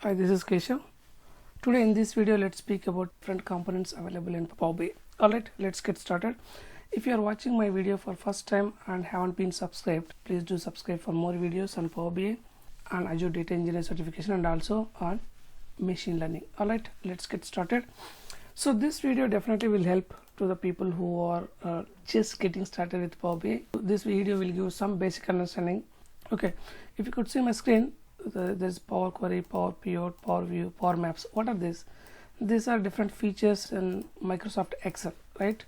Hi, this is Keshav. Today in this video, let's speak about different components available in Power BI. Alright, let's get started. If you are watching my video for first time and haven't been subscribed, please do subscribe for more videos on Power BI and Azure Data Engineer certification and also on machine learning. Alright, let's get started. So this video definitely will help to the people who are just getting started with Power BI. This video will give some basic understanding. Okay, if you could see my screen, there's Power Query, Power Pivot, Power View, Power Maps. What are these? These are different features in Microsoft Excel, right?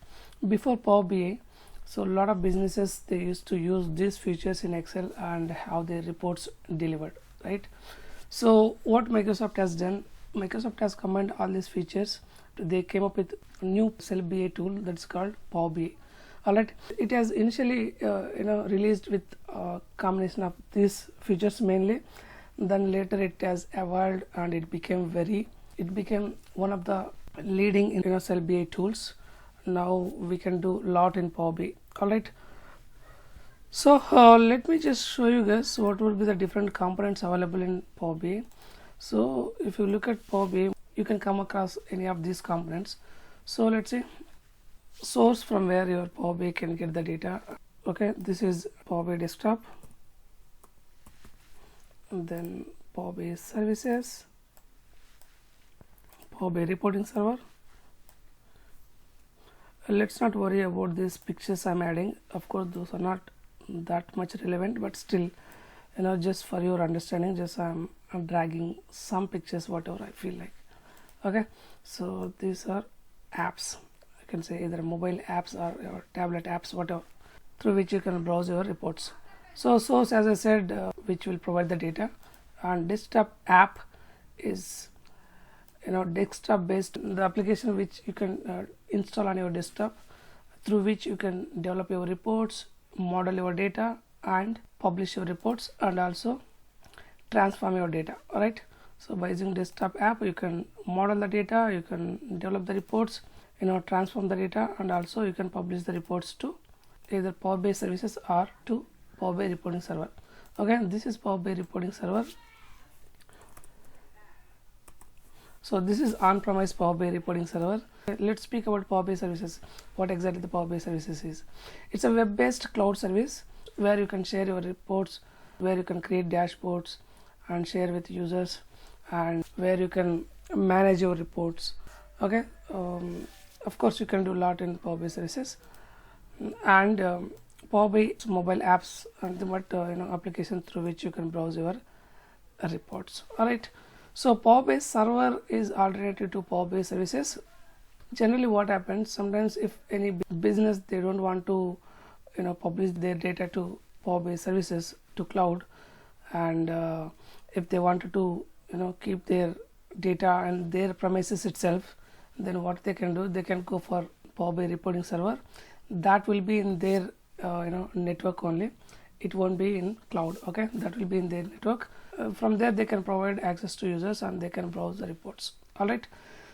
Before Power BI, so a lot of businesses, they used to use these features in Excel and how their reports delivered, right? So what Microsoft has done, Microsoft has combined all these features. They came up with a new Excel BI tool that's called Power BI. Alright, it has initially released with a combination of these features mainly. Then later it has evolved and it became one of the leading Excel BI tools. Now we can do a lot in Power BI. Alright, so let me just show you guys what will be the different components available in Power BI. So if you look at Power BI, you can come across any of these components. So let's say source from where your Power BI can get the data. Okay, this is Power BI desktop, and then Power BI services, Power BI reporting server. Let's not worry about these pictures I'm adding. Of course, those are not that much relevant, but still, just for your understanding, just I'm dragging some pictures, whatever I feel like. Okay, so these are apps. You can say either mobile apps or tablet apps, whatever, through which you can browse your reports. So source, as I said, which will provide the data, and desktop app is desktop based, the application which you can install on your desktop, through which you can develop your reports, model your data, and publish your reports, and also transform your data. All right, so by using desktop app, you can model the data, you can develop the reports, transform the data, and also you can publish the reports to either Power BI services or to Power BI reporting server. Okay, this is Power BI reporting server. So this is on-premise Power BI reporting server. Let's speak about Power BI services. What exactly the Power BI services is? It's a web-based cloud service where you can share your reports, where you can create dashboards and share with users, and where you can manage your reports. Okay, of course you can do a lot in Power BI services, and Power BI mobile apps and the application through which you can browse your reports. All right, so Power BI server is alternative to Power BI services. Generally what happens, sometimes if any business, they don't want to publish their data to Power BI services, to cloud, and if they wanted to keep their data and their premises itself, then what they can do, they can go for Power BI reporting server. That will be in their network only. It won't be in cloud. Okay, that will be in their network. From there they can provide access to users and they can browse the reports. All right,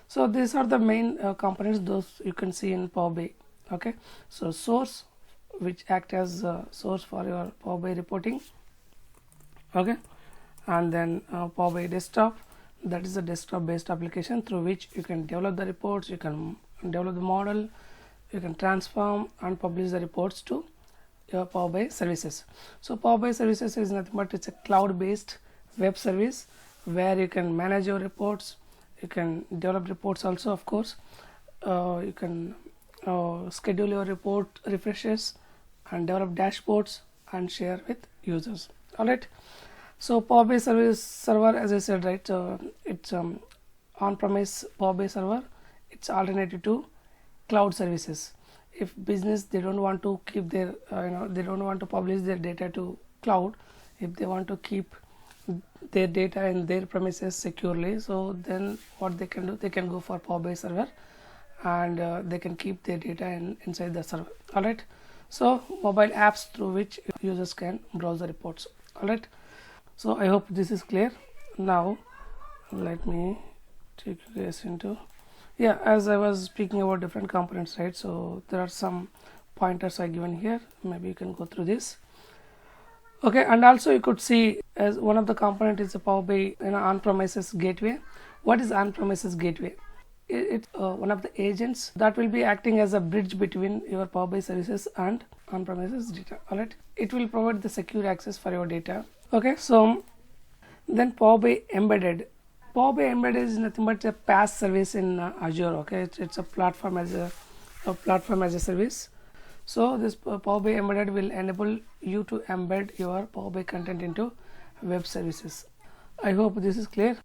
so these are the main components, those you can see in Power BI. Okay, so source, which act as source for your Power BI reporting. Okay, and then Power BI desktop, that is a desktop based application through which you can develop the reports, you can develop the model, you can transform and publish the reports to your Power BI services. So Power BI services is nothing but it's a cloud based web service where you can manage your reports, you can develop reports also, of course, you can schedule your report refreshes and develop dashboards and share with users. All right, so Power BI service server, as I said, right, it's on-premise Power BI server. It's alternative to cloud services. If business, they don't want to keep their they don't want to publish their data to cloud, if they want to keep their data in their premises securely, so then what they can do, they can go for Power BI server and they can keep their data inside the server. All right, so mobile apps through which users can browse the reports. All right, so I hope this is clear. Now let me take you guys into, as I was speaking about different components, right? So there are some pointers I given here, maybe you can go through this. Okay, and also you could see as one of the component is the Power BI on-premises gateway. What is on-premises gateway? It's one of the agents that will be acting as a bridge between your Power BI services and on-premises data. Alright, it will provide the secure access for your data. Okay, so then Power BI embedded. Power BI embedded is nothing but a PaaS service in Azure. Okay, it's a platform as a service. So this Power BI embedded will enable you to embed your Power BI content into web services. I hope this is clear.